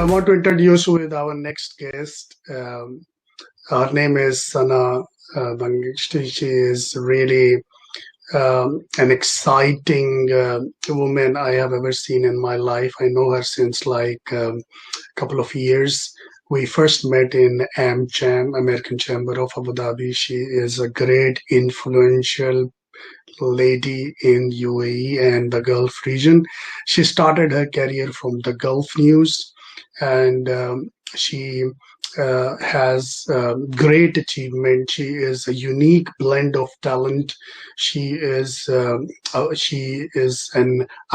I want to introduce you with our next guest. Her name is Sana Bagersh. She is really an exciting woman I have ever seen in my life. I know her since like a couple of years. We first met in AmCham, American Chamber of Abu Dhabi. She is a great influential lady in UAE and the Gulf region. She started her career from the Gulf News, and she has great achievement. She is a unique blend of talent. She is a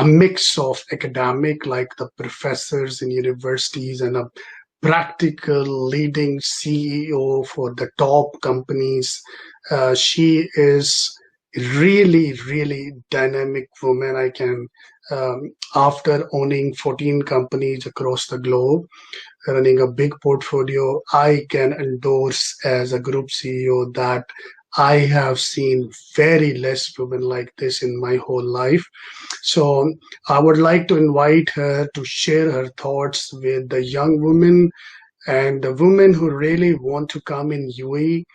mix of academic, like the professors in universities, and a practical leading CEO for the top companies. She is really dynamic woman. I can, after owning 14 companies across the globe, running a big portfolio, I can endorse as a group CEO that I have seen very less women like this in my whole life. So I would like to invite her to share her thoughts with the young women and the women who really want to come in UAE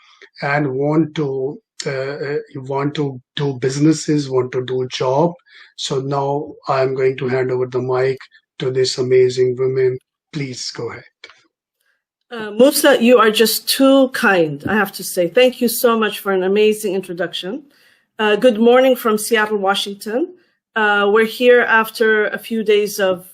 and want to do businesses, want to do a job. So now I'm going to hand over the mic to this amazing woman. Please go ahead. Musa, you are just too kind, I have to say. Thank you so much for an amazing introduction. Good morning from Seattle, Washington. We're here after a few days of,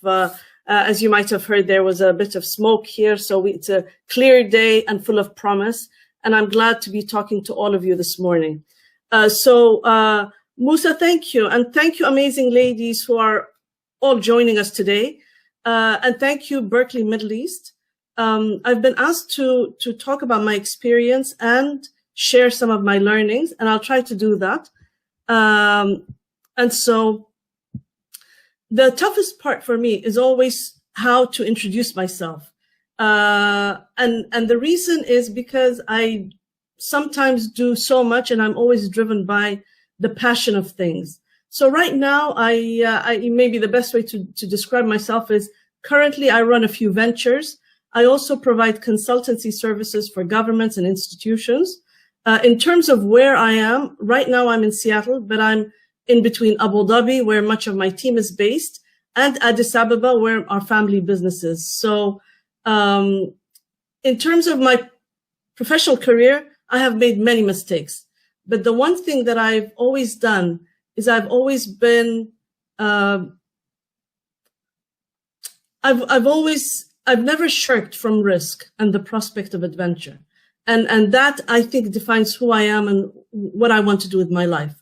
as you might have heard, there was a bit of smoke here. So it's a clear day and full of promise. And I'm glad to be talking to all of you this morning. Musa, thank you. And thank you, amazing ladies who are all joining us today. And thank you, Berkeley Middle East. I've been asked to talk about my experience and share some of my learnings, and I'll try to do that. And so the toughest part for me is always how to introduce myself. And the reason is because I sometimes do so much and I'm always driven by the passion of things. So right now, I maybe the best way to describe myself is currently I run a few ventures. I also provide consultancy services for governments and institutions. In terms of where I am, right now I'm in Seattle, but I'm in between Abu Dhabi, where much of my team is based, and Addis Ababa, where our family business is. So in terms of my professional career, I have made many mistakes. But the one thing that I've always done is I've always been, I've never shirked from risk and the prospect of adventure. And that, I think, defines who I am and what I want to do with my life.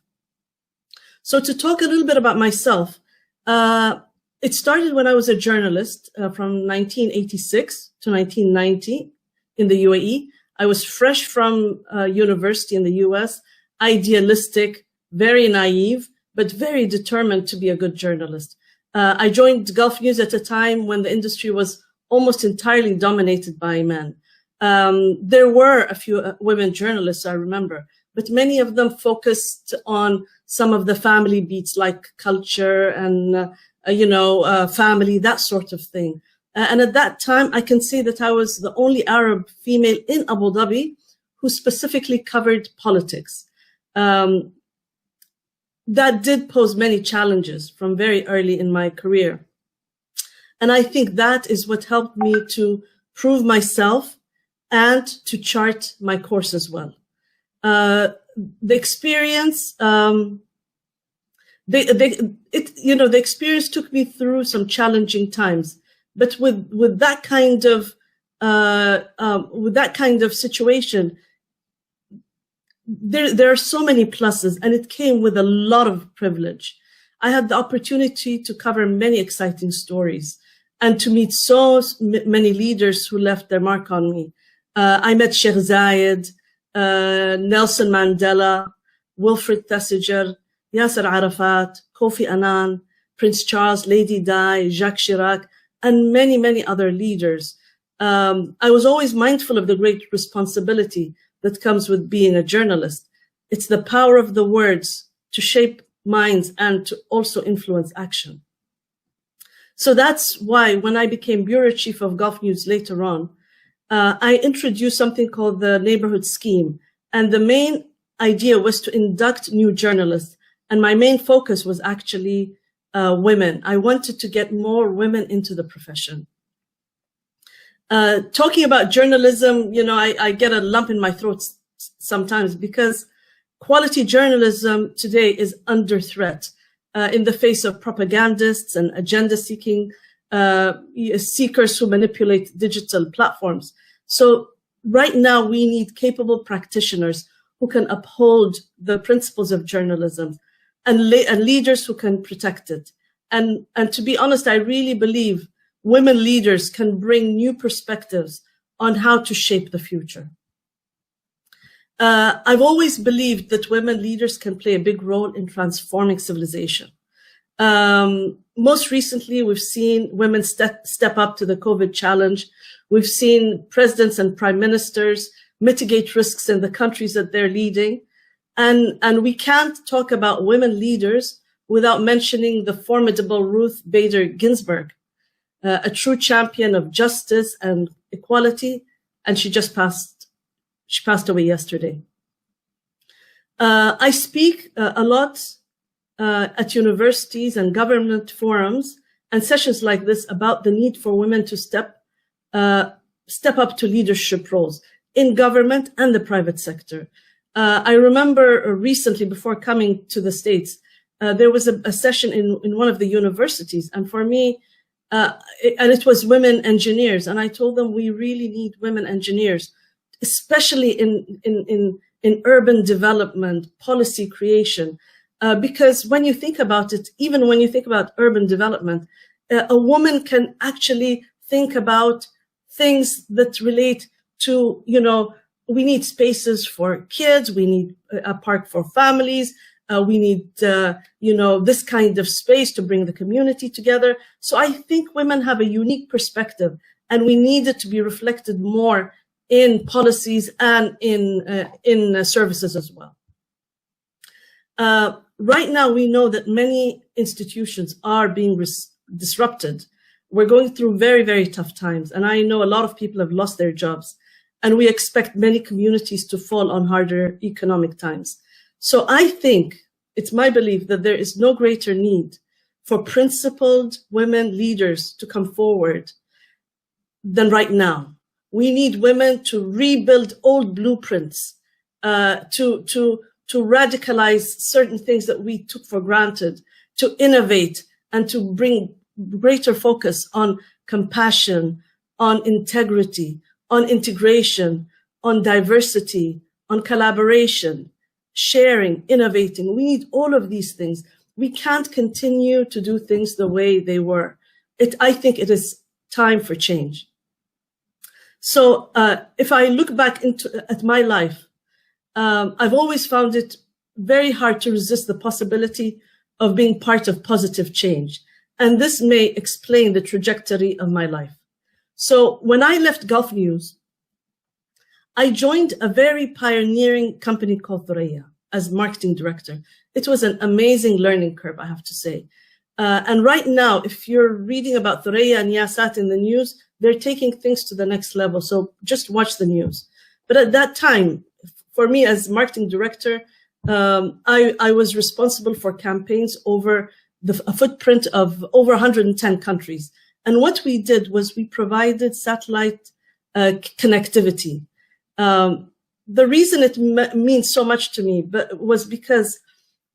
So to talk a little bit about myself, it started when I was a journalist from 1986 to 1990 in the UAE. I was fresh from university in the US, idealistic, very naive, but very determined to be a good journalist. I joined Gulf News at a time when the industry was almost entirely dominated by men. There were a few women journalists, I remember, but many of them focused on some of the family beats like culture and, family, that sort of thing. And at that time, I can say that I was the only Arab female in Abu Dhabi who specifically covered politics. That did pose many challenges from very early in my career. And I think that is what helped me to prove myself and to chart my course as well. The experience, the experience took me through some challenging times, but with that kind of situation, there are so many pluses, and it came with a lot of privilege. I had the opportunity to cover many exciting stories and to meet so many leaders who left their mark on me. I met Sheikh Zayed, Nelson Mandela, Wilfred Thesiger, Yasser Arafat, Kofi Annan, Prince Charles, Lady Di, Jacques Chirac, and many, many other leaders. I was always mindful of the great responsibility that comes with being a journalist. It's the power of the words to shape minds and to also influence action. So that's why when I became bureau chief of Gulf News later on, I introduced something called the neighborhood scheme. And the main idea was to induct new journalists. And my main focus was actually women. I wanted to get more women into the profession. Talking about journalism, I get a lump in my throat sometimes because quality journalism today is under threat in the face of propagandists and agenda-seeking seekers who manipulate digital platforms. So right now we need capable practitioners who can uphold the principles of journalism and leaders who can protect it. And to be honest, I really believe women leaders can bring new perspectives on how to shape the future. I've always believed that women leaders can play a big role in transforming civilization. Most recently, we've seen women step up to the COVID challenge. We've seen presidents and prime ministers mitigate risks in the countries that they're leading. And we can't talk about women leaders without mentioning the formidable Ruth Bader Ginsburg, a true champion of justice and equality, and she passed away yesterday. I speak a lot at universities and government forums and sessions like this about the need for women to step up to leadership roles in government and the private sector. I remember recently, before coming to the States, there was a session in one of the universities, and for me, and it was women engineers, and I told them we really need women engineers, especially in urban development, policy creation, because when you think about it, even when you think about urban development, a woman can actually think about things that relate to, we need spaces for kids, we need a park for families, we need, this kind of space to bring the community together. So I think women have a unique perspective, and we need it to be reflected more in policies and in services as well. Right now, we know that many institutions are being disrupted. We're going through very, very tough times, and I know a lot of people have lost their jobs, and we expect many communities to fall on harder economic times. So I think it's my belief that there is no greater need for principled women leaders to come forward than right now. We need women to rebuild old blueprints, to radicalize certain things that we took for granted, to innovate and to bring greater focus on compassion, on integrity, on integration, on diversity, on collaboration, sharing, innovating. We need all of these things. We can't continue to do things the way they were. I think it is time for change. So if I look back at my life, I've always found it very hard to resist the possibility of being part of positive change. And this may explain the trajectory of my life. So when I left Gulf News, I joined a very pioneering company called Thuraya as marketing director. It was an amazing learning curve, I have to say. And right now, if you're reading about Thuraya and Yasat in the news, they're taking things to the next level. So just watch the news. But at that time, for me as marketing director, I was responsible for campaigns over a footprint of over 110 countries. And what we did was we provided satellite connectivity. The reason it means so much to me was because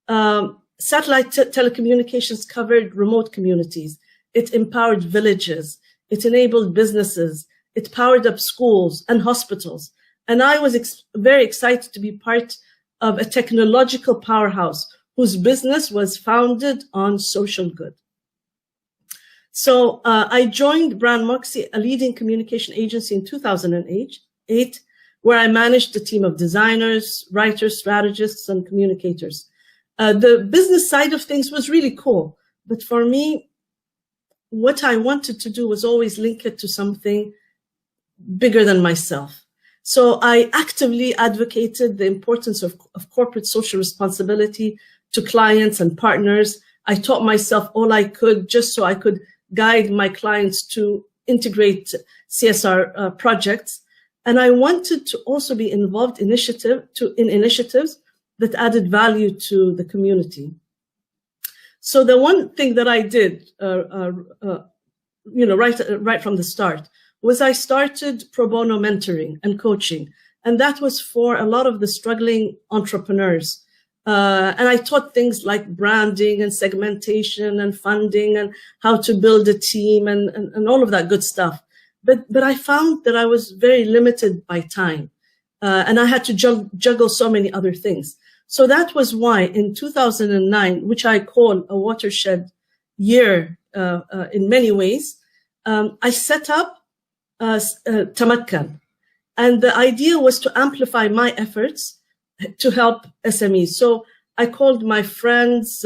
satellite telecommunications covered remote communities. It empowered villages. It enabled businesses. It powered up schools and hospitals. And I was very excited to be part of a technological powerhouse whose business was founded on social good. So I joined Brand Moxie, a leading communication agency, in 2008, where I managed a team of designers, writers, strategists, and communicators. The business side of things was really cool. But for me, what I wanted to do was always link it to something bigger than myself. So I actively advocated the importance of corporate social responsibility to clients and partners. I taught myself all I could just so I could guide my clients to integrate CSR projects. And I wanted to also be involved in initiatives that added value to the community. So the one thing that I did, right from the start, was I started pro bono mentoring and coaching. And that was for a lot of the struggling entrepreneurs. And I taught things like branding and segmentation and funding and how to build a team and all of that good stuff. But I found that I was very limited by time. And I had to juggle so many other things. So that was why in 2009, which I call a watershed year in many ways, I set up Tamka. And the idea was to amplify my efforts to help SMEs. So I called my friends,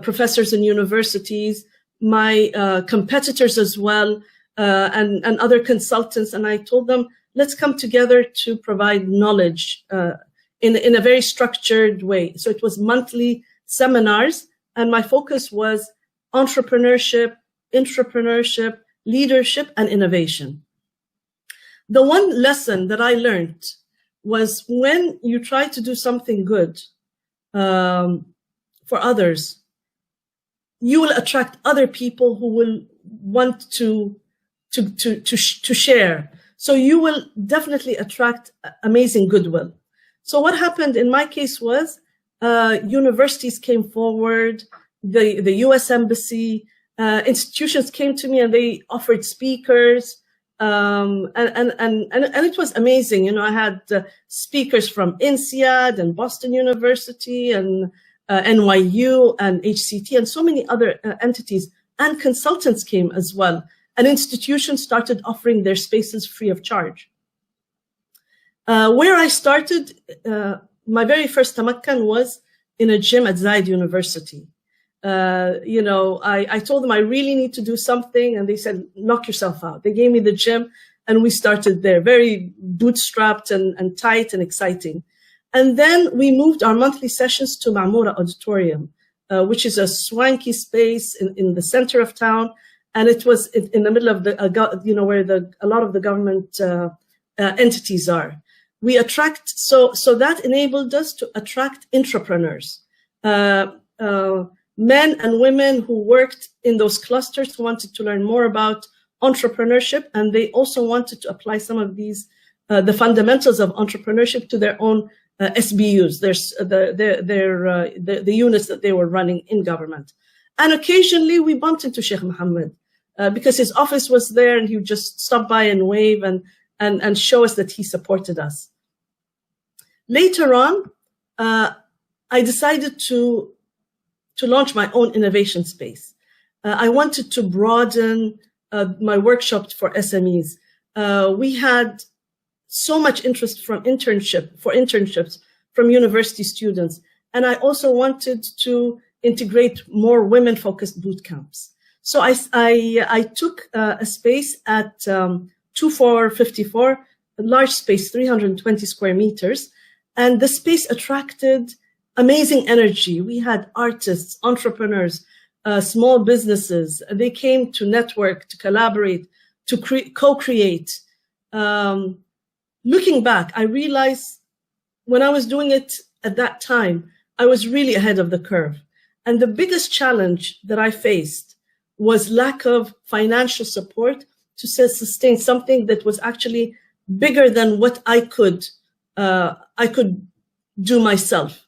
professors in universities, my competitors as well, and other consultants. And I told them, let's come together to provide knowledge in a very structured way. So it was monthly seminars. And my focus was entrepreneurship, intrapreneurship, leadership, and innovation. The one lesson that I learned was when you try to do something good for others, you will attract other people who will want to share. So you will definitely attract amazing goodwill. So what happened in my case was universities came forward, the US Embassy, institutions came to me and they offered speakers. And it was amazing. You know, I had speakers from INSEAD and Boston University and NYU and HCT and so many other entities, and consultants came as well. And institutions started offering their spaces free of charge. Where I started, my very first tamakkan was in a gym at Zayed University. I told them I really need to do something, and they said, knock yourself out. They gave me the gym, and we started there, very bootstrapped and tight and exciting. And then we moved our monthly sessions to Ma'moura Auditorium, which is a swanky space in the center of town. And it was in the middle of where a lot of the government entities are. We so that enabled us to attract entrepreneurs. Men and women who worked in those clusters who wanted to learn more about entrepreneurship, and they also wanted to apply some of these, the fundamentals of entrepreneurship to their own SBUs, the units that they were running in government. And occasionally we bumped into Sheikh Muhammad because his office was there, and he would just stop by and wave and show us that he supported us. Later on, I decided to launch my own innovation space. I wanted to broaden my workshop for SMEs. We had so much interest from internships from university students. And I also wanted to integrate more women-focused boot camps. So I took a space at 2454, a large space, 320 square meters. And the space attracted amazing energy. We had artists, entrepreneurs, small businesses. They came to network, to collaborate, to co-create. Looking back, I realized when I was doing it at that time, I was really ahead of the curve. And the biggest challenge that I faced was lack of financial support to sustain something that was actually bigger than what I could do myself.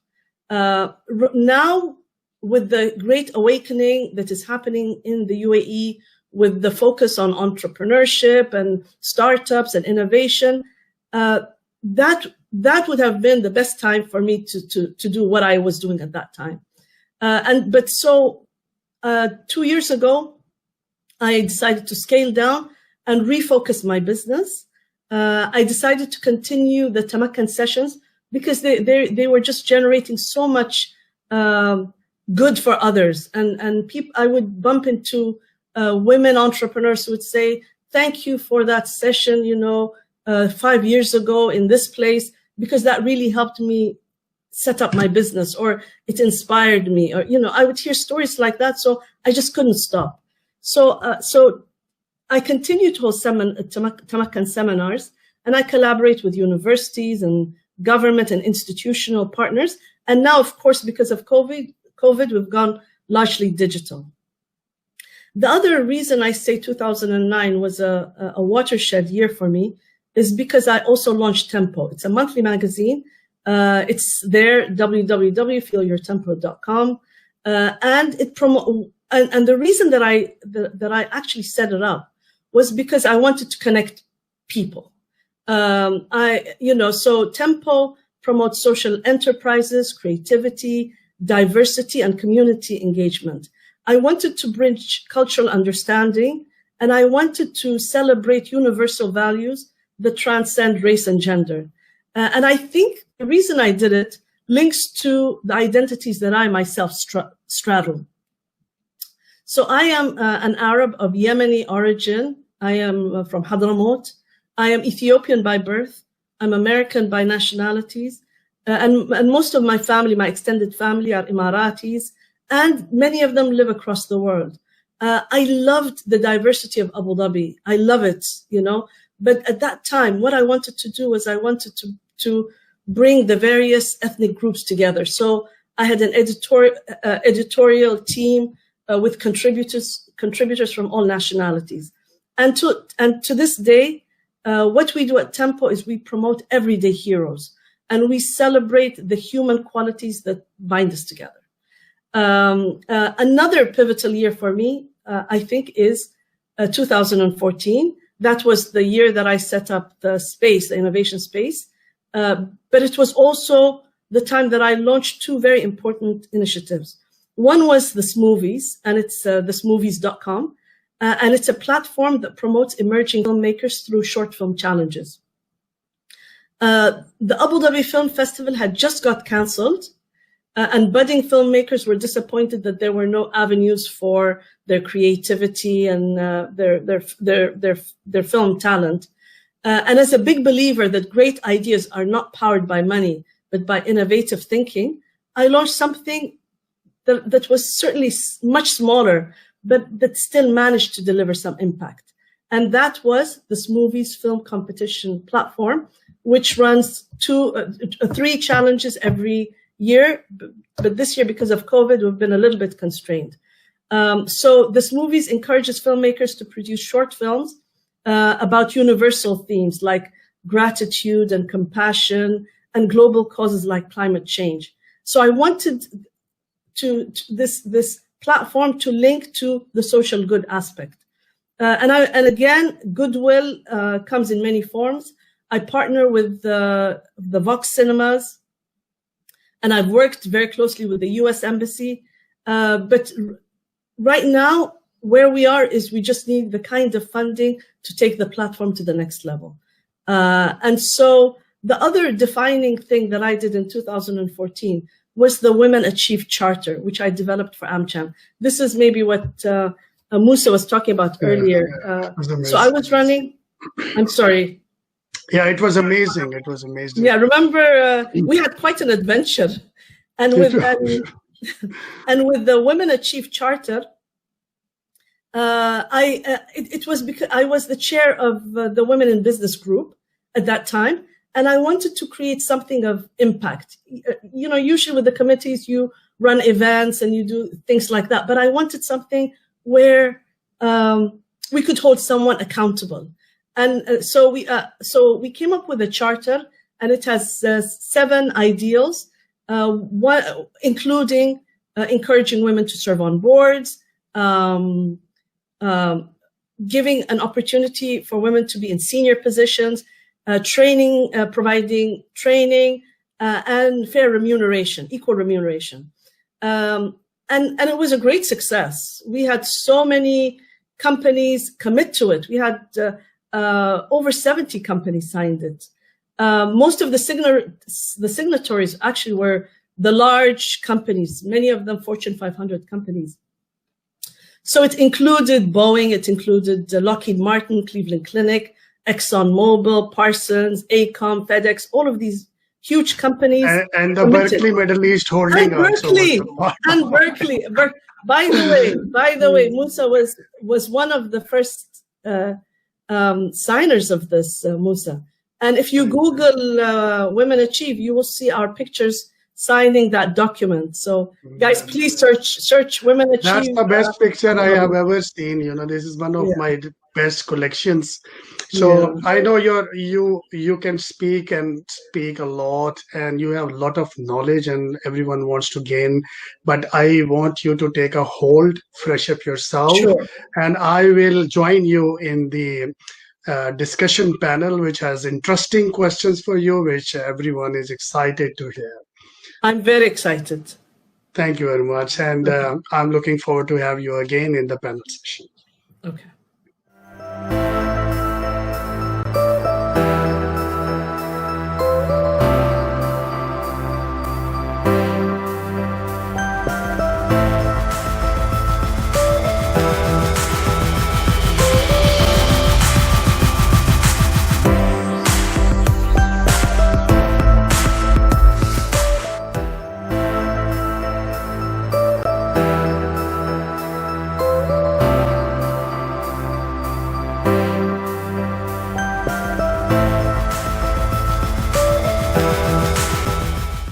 Now, with the great awakening that is happening in the UAE, with the focus on entrepreneurship and startups and innovation, that would have been the best time for me to do what I was doing at that time. But 2 years ago, I decided to scale down and refocus my business. I decided to continue the Tamakkan sessions because they were just generating so much good for others. And I would bump into women entrepreneurs who would say, thank you for that session, 5 years ago in this place, because that really helped me set up my business, or it inspired me, or, I would hear stories like that. So I just couldn't stop. So I continue to hold Tamka seminars, and I collaborate with universities and government and institutional partners. And now, of course, because of COVID, we've gone largely digital. The other reason I say 2009 was a watershed year for me is because I also launched Tempo. It's a monthly magazine. It's there, www.feelyourtempo.com. And it and the reason that I actually set it up was because I wanted to connect people. So Tempo promotes social enterprises, creativity, diversity, and community engagement. I wanted to bridge cultural understanding, and I wanted to celebrate universal values that transcend race and gender. And I think the reason I did it links to the identities that I myself straddle. So I am an Arab of Yemeni origin. I am from Hadramaut. I am Ethiopian by birth. I'm American by nationalities. And most of my family, my extended family, are Emiratis, and many of them live across the world. I loved the diversity of Abu Dhabi. I love it, But at that time, what I wanted to do was I wanted to bring the various ethnic groups together. So I had an editorial team with contributors from all nationalities. And to this day, what we do at Tempo is we promote everyday heroes, and we celebrate the human qualities that bind us together. Another pivotal year for me, I think, is 2014. That was the year that I set up the innovation space. But it was also the time that I launched two very important initiatives. One was the Smoothies, and it's thesmoothies.com. And it's a platform that promotes emerging filmmakers through short film challenges. The Abu Dhabi Film Festival had just got canceled, and budding filmmakers were disappointed that there were no avenues for their creativity and their film talent. And as a big believer that great ideas are not powered by money, but by innovative thinking, I launched something that was certainly much smaller, but that still managed to deliver some impact. And that was the Smoothies Film Competition platform, which runs 3 challenges every year. But this year, because of COVID, we've been a little bit constrained. So the Smoothies encourages filmmakers to produce short films about universal themes like gratitude and compassion and global causes like climate change. So I wanted this platform to link to the social good aspect. And again, goodwill comes in many forms. I partner with the Vox Cinemas, and I've worked very closely with the US Embassy. But right now, where we are is we just need the kind of funding to take the platform to the next level. And so the other defining thing that I did in 2014 was the Women Achieve Charter, which I developed for AmCham. This is maybe what Musa was talking about earlier. So I was running, I'm sorry. Yeah, it was amazing. It was amazing. Yeah, remember, we had quite an adventure. And with the Women Achieve Charter, it was because I was the chair of the Women in Business group at that time, and I wanted to create something of impact. Usually with the committees, you run events and you do things like that, but I wanted something where we could hold someone accountable. And so we came up with a charter, and it has 7 ideals, including encouraging women to serve on boards, giving an opportunity for women to be in senior positions, providing training, and fair remuneration, equal remuneration. And it was a great success. We had so many companies commit to it. We had over 70 companies signed it. Most of the signatories actually were the large companies, many of them Fortune 500 companies. So it included Boeing, it included Lockheed Martin, Cleveland Clinic, ExxonMobil, Parsons, AECOM, FedEx, all of these huge companies. And the Berkeley Middle East Holding. And Berkeley. By the way, Musa was one of the first signers of this, Musa. And if you Google Women Achieve, you will see our pictures signing that document. So guys, please search Women Achieve. That's the best picture I have ever seen. This is one of my best collections. So I know you can speak a lot, and you have a lot of knowledge, and everyone wants to gain. But I want you to take a hold, fresh up yourself, and I will join you in the discussion panel, which has interesting questions for you, which everyone is excited to hear. I'm very excited. Thank you very much. And I'm looking forward to have you again in the panel session. Okay.